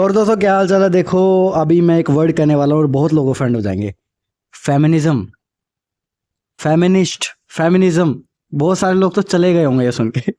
और दोस्तों क्या हाल चाल है। देखो अभी मैं एक वर्ड कहने वाला हूँ और बहुत लोग ऑफेंड हो जाएंगे। Feminism, feminist, feminism. बहुत सारे लोग तो चले गए होंगे ये सुन के।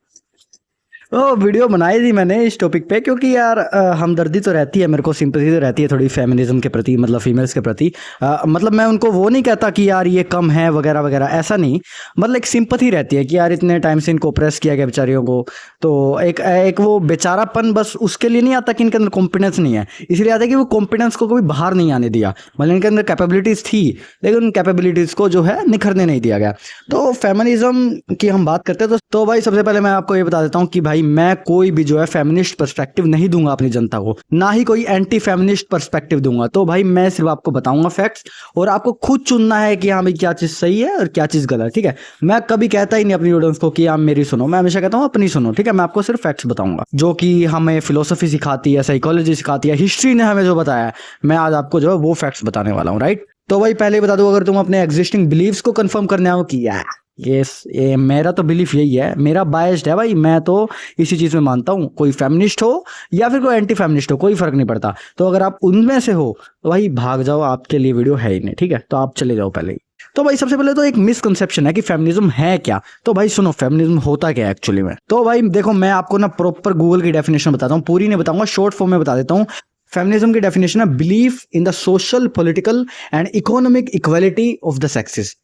ओ वीडियो बनाई थी मैंने इस टॉपिक पे क्योंकि यार हमदर्दी तो रहती है, मेरे को सिंपैथी तो रहती है थोड़ी फेमिनिज्म के प्रति, मतलब फीमेल्स के प्रति। मतलब मैं उनको वो नहीं कहता कि यार ये कम है वगैरह वगैरह, ऐसा नहीं। मतलब एक सिंपैथी रहती है कि यार इतने टाइम से इनको ऑप्रेस किया गया बेचारियों को। तो एक एक वो बेचारापन बस उसके लिए नहीं आता कि इनके अंदर कॉम्पिटेंस नहीं है, इसलिए आता है कि वो कॉम्पिटेंस को कभी बाहर नहीं आने दिया। मतलब इनके अंदर कैपेबिलिटीज थी लेकिन उन कैपेबिलिटीज को जो है निखरने नहीं दिया गया। तो फेमिनिज्म की हम बात करते हैं तो भाई सबसे पहले मैं आपको ये बता देता हूँ कि भाई मैं कोई भी जो है फेमिनिस्ट पर्सपेक्टिव नहीं दूंगा अपनी जनता को, ना ही कोई एंटी फेमिनिस्ट पर्सपेक्टिव दूंगा। तो भाई मैं सिर्फ आपको बताऊंगा फैक्ट्स और आपको खुद चुनना है कि हाँ भाई क्या चीज सही है और क्या चीज गलत। ठीक है, मैं कभी कहता ही नहीं अपनी ऑडियंस को कि आप मेरी सुनो, मैं हमेशा कहता हूँ अपनी सुनो। ठीक है, मैं आपको सिर्फ फैक्ट्स बताऊंगा जो कि हमें फिलोसफी सिखाती है, साइकोलॉजी सिखाती है, हिस्ट्री ने हमें जो बताया है, मैं आज आपको जो है वो फैक्ट्स बताने वाला हूँ। राइट, तो भाई पहले बता दूं, अगर तुम अपने एग्जिस्टिंग बिलीव्स को कंफर्म करने आओ कि यार ये मेरा तो बिलीफ यही है, मेरा बायस्ड है भाई, मैं तो इसी चीज में मानता हूँ, कोई फेमिनिस्ट हो या फिर कोई एंटी फेमिनिस्ट हो कोई फर्क नहीं पड़ता। तो अगर आप उनमें से हो तो भाई भाग जाओ, आपके लिए वीडियो है ही नहीं। ठीक है, तो आप चले जाओ पहले ही। तो भाई सबसे पहले तो एक मिसकंसेप्शन है कि फेमिनिज्म है क्या। तो भाई सुनो, फेमिनिज्म होता क्या है एक्चुअली में। तो भाई देखो मैं आपको ना प्रॉपर गूगल की डेफिनेशन बताता हूँ, पूरी नहीं बताऊंगा, शॉर्ट फॉर्म में बता देता हूँ। फेमिनिज्म की डेफिनेशन है belief in the social, political and economic equality of the sexes.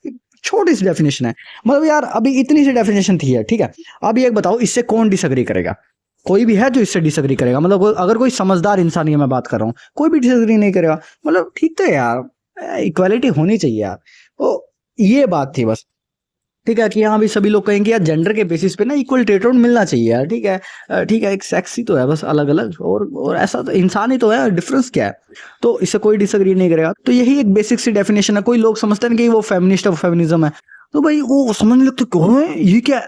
छोटी सी डेफिनेशन है, मतलब यार अभी इतनी सी डेफिनेशन थी है। ठीक है, अब ये बताओ इससे कौन डिसएग्री करेगा? कोई भी है जो इससे डिसएग्री करेगा? मतलब अगर कोई समझदार इंसान है, मैं बात कर रहा हूँ, कोई भी डिसएग्री नहीं करेगा। मतलब ठीक तो है यार, इक्वालिटी होनी चाहिए यार। तो ये बात थी बस। ठीक है, कि यहाँ भी सभी लोग कहेंगे यार जेंडर के बेसिस पे ना इक्वल ट्रीटमेंट मिलना चाहिए यार। ठीक है, ठीक है, एक सेक्स ही तो है बस अलग अलग, और ऐसा तो इंसान ही तो है, डिफरेंस क्या है? तो इससे कोई डिसएग्री नहीं करेगा। तो यही एक बेसिक सी डेफिनेशन है। कोई लोग समझते हैं कि वो फेमिनिस्ट है, वो फेमिनिज्म है, तो भाई वो समझने लगते क्यों है ये क्या है?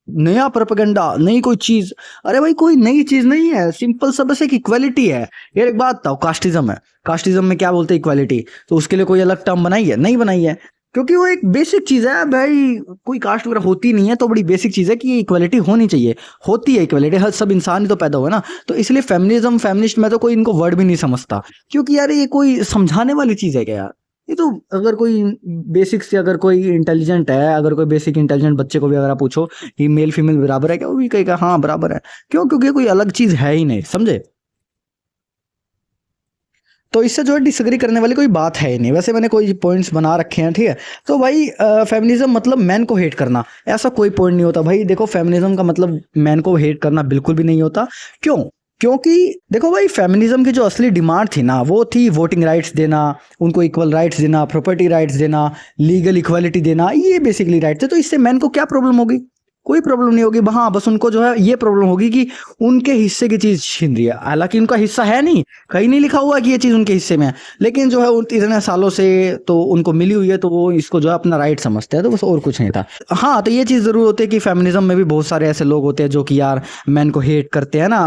नया प्रोपेगेंडा, नई कोई चीज। अरे भाई कोई नई चीज नहीं है, सिंपल सा बस एक इक्वालिटी है। यार एक बात बताओ, कास्टिज्म है, कास्टिज्म में क्या बोलते हैं? इक्वालिटी। तो उसके लिए कोई अलग टर्म बनाई है? नहीं बनाई है, क्योंकि वो एक बेसिक चीज है भाई। कोई कास्ट वगैरह होती नहीं है तो बड़ी बेसिक चीज है कि इक्वालिटी होनी चाहिए। होती है इक्वालिटी, हर सब इंसान ही तो पैदा हुआ ना। तो इसलिए फेमिनिज्म, फेमिनिस्ट में तो कोई इनको वर्ड भी नहीं समझता, क्योंकि यार ये कोई समझाने वाली चीज है क्या यार? ये तो अगर कोई बेसिक से, अगर कोई इंटेलिजेंट है, अगर कोई बेसिक इंटेलिजेंट बच्चे को भी अगर आप पूछो कि मेल फीमेल बराबर है क्या, वो भी कहेगा हाँ बराबर है। क्यों? क्योंकि कोई अलग चीज है ही नहीं, समझे? तो इससे जो है डिसएग्री करने वाली कोई बात है ही नहीं। वैसे मैंने कोई पॉइंट्स बना रखे हैं। ठीक है, तो भाई फेमिनिज्म मतलब मैन को हेट करना, ऐसा कोई पॉइंट नहीं होता भाई। देखो फेमिनिज्म का मतलब मैन को हेट करना बिल्कुल भी नहीं होता। क्यों? क्योंकि देखो भाई फेमिनिज्म की जो असली डिमांड थी ना, वो थी वोटिंग राइट्स देना, उनको इक्वल राइट्स देना, प्रॉपर्टी राइट्स देना, लीगल इक्वालिटी देना, ये बेसिकली राइट थे। तो इससे मैन को क्या प्रॉब्लम होगी? कोई प्रॉब्लम नहीं होगी। हाँ बस उनको जो है ये प्रॉब्लम होगी कि उनके हिस्से की चीज छीन रही है, हालांकि उनका हिस्सा है नहीं, कहीं नहीं लिखा हुआ कि ये चीज उनके हिस्से में है, लेकिन जो है इतने सालों से तो उनको मिली हुई है, तो वो इसको जो है अपना राइट समझते हैं। तो बस और कुछ नहीं था। हाँ तो ये चीज जरूर होती है कि फेमिनिज्म में भी बहुत सारे ऐसे लोग होते हैं जो कि यार मैन को हेट करते हैं ना,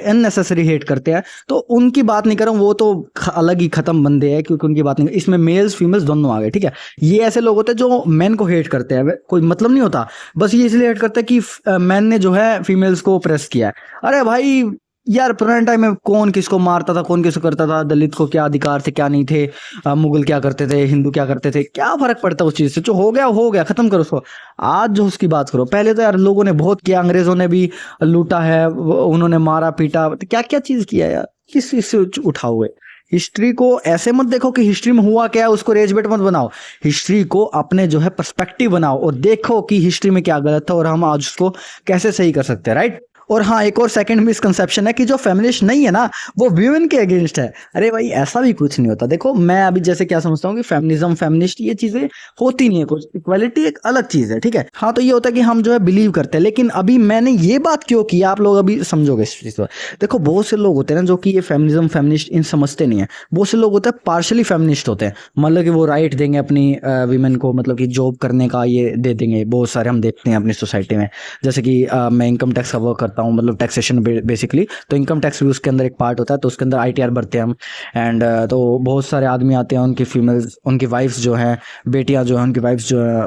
अननेसेसरी हेट करते हैं। तो उनकी बात नहीं कर रहा हूँ, वो तो अलग ही खत्म बंदे हैं, क्योंकि उनकी बात नहीं, इसमें मेल्स फीमेल्स दोनों आ गए। ठीक है, ये ऐसे लोग होते हैं जो मैन को हेट करते हैं, कोई मतलब नहीं होता, बस ये इसलिए हेट करते हैं कि मैन ने जो है फीमेल्स को प्रेस किया है। अरे भाई यार पुराने टाइम में कौन किसको मारता था, कौन किसको करता था, दलित को क्या अधिकार थे क्या नहीं थे, मुगल क्या करते थे, हिंदू क्या करते थे, क्या फर्क पड़ता उस चीज से? जो हो गया, खत्म करो उसको। आज जो उसकी बात करो, पहले तो यार लोगों ने बहुत किया, अंग्रेजों ने भी लूटा है, उन्होंने मारा पीटा, क्या क्या चीज किया यार, किस चीज से उठा हुए? हिस्ट्री को ऐसे मत देखो कि हिस्ट्री में हुआ क्या है उसको रेजबेट मत बनाओ। हिस्ट्री को अपने जो है पर्सपेक्टिव बनाओ और देखो कि हिस्ट्री में क्या गलत था और हम आज उसको कैसे सही कर सकते हैं। राइट, और हाँ एक और सेकंड मिसकंसेप्शन है कि जो फेमिनिस्ट नहीं है ना वो वीमेन के अगेंस्ट है। अरे भाई ऐसा भी कुछ नहीं होता। देखो मैं अभी जैसे क्या समझता हूँ कि फेमिनिज्म, फेमिनिस्ट ये चीजें होती नहीं है कुछ, इक्वालिटी एक अलग चीज है। ठीक है, हाँ तो ये होता है कि हम जो है बिलीव करते हैं, लेकिन अभी मैंने ये बात क्यों की आप लोग अभी समझोगे इस चीज पर। देखो बहुत से लोग होते हैं ना जो कि ये फेमिनिज्म, फेमिनिस्ट इन समझते नहीं है। बहुत से लोग होते हैं पार्शली फेमिनिस्ट होते हैं, मतलब कि वो राइट देंगे अपनी वीमेन को, मतलब कि जॉब करने का ये दे देंगे। बहुत सारे हम देखते हैं अपनी सोसाइटी में, जैसे कि मैं इनकम टैक्स का वर्क करता हूँ, मतलब टैक्सेशन बेसिकली, तो इनकम टैक्स भी उसके अंदर एक पार्ट होता है, तो उसके अंदर आईटीआर भरते हैं हम। एंड तो बहुत सारे आदमी आते हैं, उनकी फीमेल्स, उनकी वाइफ्स जो हैं, बेटियां जो हैं, उनकी वाइफ्स जो है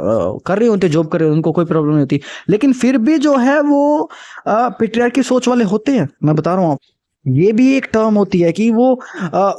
कर रही होती है, जॉब कर रही होती, उनको कोई प्रॉब्लम नहीं होती, लेकिन फिर भी जो है वो पेट्रियार्की सोच वाले होते हैं। मैं बता रहा हूँ ये भी एक टर्म होती है कि वो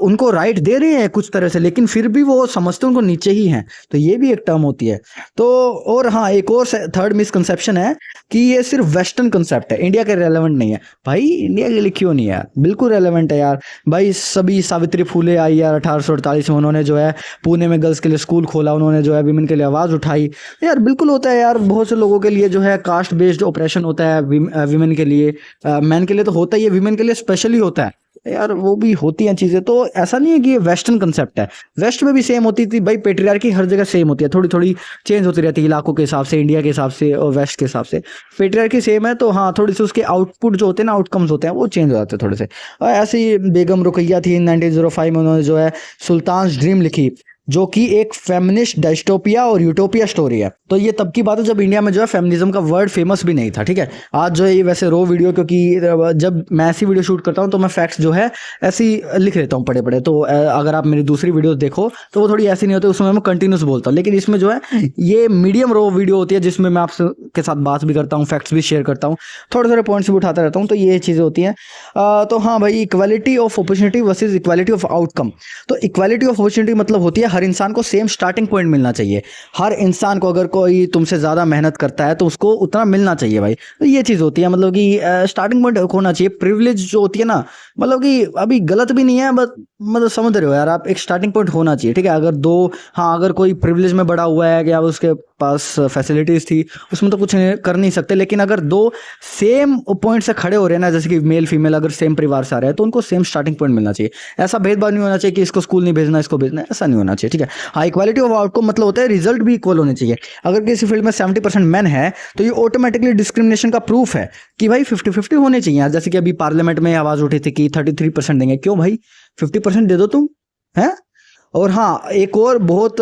उनको राइट दे रहे हैं कुछ तरह से, लेकिन फिर भी वो समझते उनको नीचे ही हैं, तो ये भी एक टर्म होती है। तो और हाँ, एक और थर्ड मिसकंसेप्शन है कि ये सिर्फ वेस्टर्न कंसेप्ट है, इंडिया के रेलेवेंट नहीं है। भाई इंडिया के लिए क्यों नहीं है यार, बिल्कुल रेलेवेंट है यार। भाई सभी सावित्री फुले आई यार 1848 में, उन्होंने जो है पुणे में गर्ल्स के लिए स्कूल खोला, उन्होंने जो है विमेन के लिए आवाज़ उठाई। यार बिल्कुल होता है यार, बहुत से लोगों के लिए जो है कास्ट बेस्ड ऑपरेशन होता है विमेन के लिए, मैन के लिए तो होता ही है, विमेन के लिए स्पेशली होता है यार, वो भी होती हैं चीजें। तो ऐसा नहीं है कि ये वेस्टर्न कंसेप्ट है, वेस्ट में भी सेम होती थी भाई, पेट्रियार्की हर जगह सेम होती है, थोड़ी थोड़ी चेंज होती रहती है इलाकों के हिसाब से, इंडिया के हिसाब से और वेस्ट के हिसाब से। पेट्रियार्की सेम है, तो हाँ थोड़ी सी उसके आउटपुट जो होते हैं ना, आउटकम्स होते हैं वो चेंज हो जाते हैं थोड़े से। और ऐसे ही बेगम रुकैया थी 1905 में, उन्होंने जो है सुल्तान्स ड्रीम लिखी, जो कि एक फेमिनिस्ट डायस्टोपिया और यूटोपिया स्टोरी है। तो ये तब की बात है जब इंडिया में जो है फेमिनिज्म का वर्ड फेमस भी नहीं था, ठीक है। आज जो है ये वैसे रो वीडियो, क्योंकि जब मैं ऐसी वीडियो शूट करता हूँ तो मैं फैक्ट्स जो है ऐसी लिख लेता हूँ पड़े पड़े, तो अगर आप मेरी दूसरी वीडियो देखो तो वो थोड़ी ऐसी नहीं होती, उसमें मैं कंटिन्यूस बोलता हूँ। लेकिन इसमें जो है ये मीडियम रो वीडियो होती है, जिसमें मैं आपके साथ बात भी करता हूँ, फैक्ट्स भी शेयर करता हूँ, थोड़े थोड़े पॉइंट्स भी उठाता रहता हूँ, तो ये चीज़ें होती हैं। तो हाँ भाई, equality of opportunity versus equality of outcome. तो इक्वालिटी ऑफ अपॉर्चुनिटी मतलब होती है हर इंसान को सेम स्टार्टिंग पॉइंट मिलना चाहिए। हर इंसान को अगर कोई तुमसे ज़्यादा मेहनत करता है तो उसको उतना मिलना चाहिए भाई। तो ये चीज़ होती है, मतलब कि स्टार्टिंग पॉइंट होना चाहिए। प्रिविलेज जो होती है ना, मतलब कि अभी गलत भी नहीं है, बट मतलब समझ रहे हो यार आप, एक स्टार्टिंग पॉइंट होना चाहिए, ठीक है। अगर दो, हाँ अगर कोई प्रिविलेज में बड़ा हुआ है कि अब उसके पास फैसिलिटीज़ थी, उसमें तो कुछ कर नहीं सकते। लेकिन अगर दो सेम पॉइंट से खड़े हो रहे हैं ना, जैसे कि मेल फीमेल अगर सेम परिवार से आ रहे हैं, तो उनको सेम स्टार्टिंग पॉइंट मिलना चाहिए। ऐसा भेदभाव नहीं होना चाहिए कि इसको स्कूल नहीं भेजना, इसको भेजना, ऐसा नहीं होना चाहिए, ठीक है। हाँ, इक्वालिटी ऑफ आउटकम मतलब होता है रिजल्ट भी इक्वल होने चाहिए। अगर किसी फील्ड में 70% मैन है तो ये ऑटोमेटिकली डिस्क्रिमिनेशन का प्रूफ है कि भाई 50-50 होने चाहिए। जैसे कि अभी पार्लियामेंट में आवाज उठी थी कि 33% देंगे, क्यों भाई 50% दे दो तुम, है। और हाँ, एक और बहुत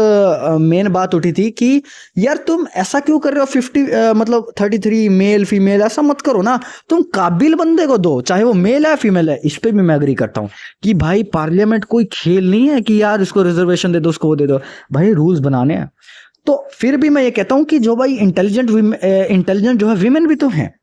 मेन बात उठी थी कि यार तुम ऐसा क्यों कर रहे हो, 50 मतलब 33 मेल फीमेल ऐसा मत करो ना, तुम काबिल बंदे को दो, चाहे वो मेल है फीमेल है। इस पे भी मैं एग्री करता हूँ कि भाई पार्लियामेंट कोई खेल नहीं है कि यार इसको रिजर्वेशन दे दो, उसको वो दे दो, भाई रूल्स बनाने हैं। तो फिर भी मैं ये कहता हूँ कि जो भाई इंटेलिजेंट जो है विमेन भी तो हैं,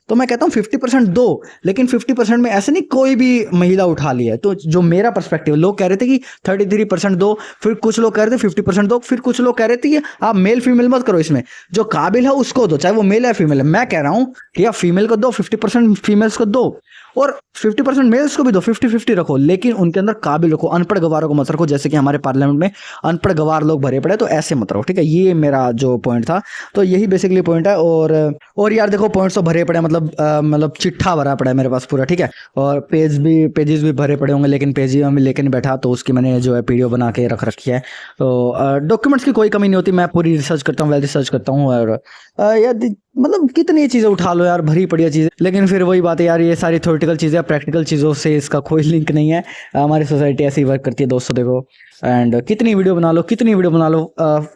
तो मैं कहता हूँ 50% दो, लेकिन 50% में ऐसे नहीं कोई भी महिला उठा ली है। तो जो मेरा पर्सपेक्टिव, लोग कह रहे थे कि 33% दो, फिर कुछ लोग कह रहे थे 50% दो, फिर कुछ लोग कह रहे थे कि आप मेल फीमेल मत करो, इसमें जो काबिल है उसको दो, चाहे वो मेल है फीमेल है। मैं कह रहा हूँ कि आप फीमेल को दो, 50% फीमेल्स को दो, और 50% मेल्स को भी दो, 50-50 रखो, लेकिन उनके अंदर काबिल रखो, अनपढ़ गवारों को मत रखो। जैसे कि हमारे पार्लियामेंट में अनपढ़ गवार लोग भरे पड़े, तो ऐसे मत रखो, ठीक है। ये मेरा जो पॉइंट था, तो यही बेसिकली पॉइंट है। और यार देखो, पॉइंट्स तो भरे पड़े, मतलब चिट्ठा भरा पड़ा है मेरे पास पूरा, ठीक है। और पेजेस भी भरे पड़े होंगे, लेकिन पेज में लेके नहीं बैठा, तो उसकी मैंने जो है पीडीएफ बना के रख रखी है। तो डॉक्यूमेंट्स की कोई कमी नहीं होती, मैं पूरी रिसर्च करता हूँ, वेल रिसर्च करता हूँ। और यार मतलब कितनी चीज़ें उठा लो यार, भरी पड़ी चीज़ें, लेकिन फिर वही बात है यार, ये सारी थ्योरेटिकल चीज़ें, प्रैक्टिकल चीज़ों से इसका कोई लिंक नहीं है। हमारी सोसाइटी ऐसी वर्क करती है दोस्तों, देखो। एंड कितनी वीडियो बना लो,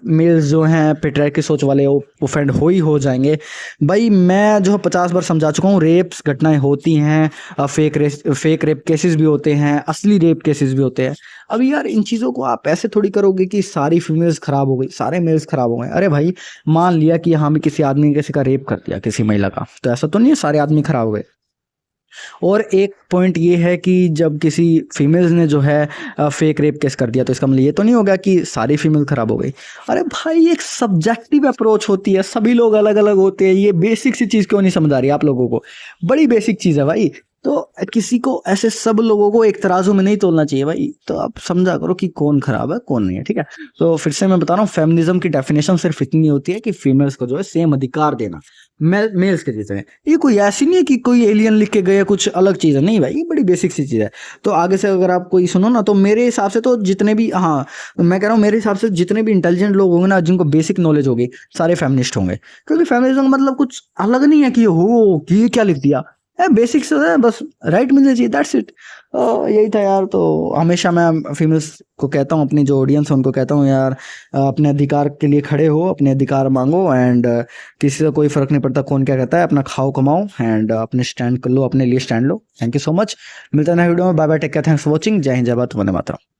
मेल्स जो हैं पेट्रियार्की सोच वाले वो ऑफेंड हो जाएंगे। भाई मैं जो 50 बार समझा चुका हूँ, रेप्स घटनाएं होती हैं, फेक रेप केसेस भी होते हैं, असली रेप केसेस भी होते हैं। अभी यार इन चीज़ों को आप ऐसे थोड़ी करोगे कि सारी फीमेल्स खराब हो गई, सारे मेल्स खराब हो गए। अरे भाई मान लिया कि हाँ, किसी आदमी ने किसी का रेप कर दिया, किसी महिला का, तो ऐसा तो नहीं है सारे आदमी खराब हो गए। और एक पॉइंट ये है कि जब किसी फीमेल्स ने जो है फेक रेप केस कर दिया, तो इसका मतलब ये तो नहीं होगा कि सारी फीमेल खराब हो गई। अरे भाई एक सब्जेक्टिव अप्रोच होती है, सभी लोग अलग अलग होते हैं। ये बेसिक सी चीज़ क्यों नहीं समझ आ रही आप लोगों को, बड़ी बेसिक चीज़ है भाई। तो किसी को ऐसे सब लोगों को एक तराजू में नहीं तोलना चाहिए भाई। तो आप समझा करो कि कौन खराब है कौन नहीं है, ठीक है। तो फिर से मैं बता रहा हूँ, फेमिनिज्म की डेफिनेशन सिर्फ इतनी होती है कि फीमेल्स को जो है सेम अधिकार देना मेल्स के जितने। ये कोई ऐसी नहीं है कि कोई एलियन लिख के गए, कुछ अलग चीज़ है, नहीं भाई, ये बड़ी बेसिक सी चीज़ है। तो आगे से अगर आप कोई सुनो ना, तो मेरे हिसाब से तो जितने भी, हाँ मैं कह रहा हूँ, मेरे हिसाब से जितने भी इंटेलिजेंट लोग होंगे ना, जिनको बेसिक नॉलेज होगी, सारे फेमिनिस्ट होंगे। क्योंकि फेमिनिज्म मतलब कुछ अलग नहीं है कि कि ये क्या लिख दिया है, बेसिक्स है बस, राइट मिलना चाहिए, दैट्स इट। यही था यार। तो हमेशा मैं फीमेल्स को कहता हूँ, अपनी जो ऑडियंस है उनको कहता हूँ यार, अपने अधिकार के लिए खड़े हो, अपने अधिकार मांगो। एंड किसी से कोई फर्क नहीं पड़ता कौन क्या कहता है, अपना खाओ कमाओ एंड अपने स्टैंड कर लो, अपने लिए स्टैंड लो। थैंक यू सो मच, मिलता है नए वीडियो में, bye bye, take care, thanks for watching, जय हिंद, जय भारत, वंदे मातरम।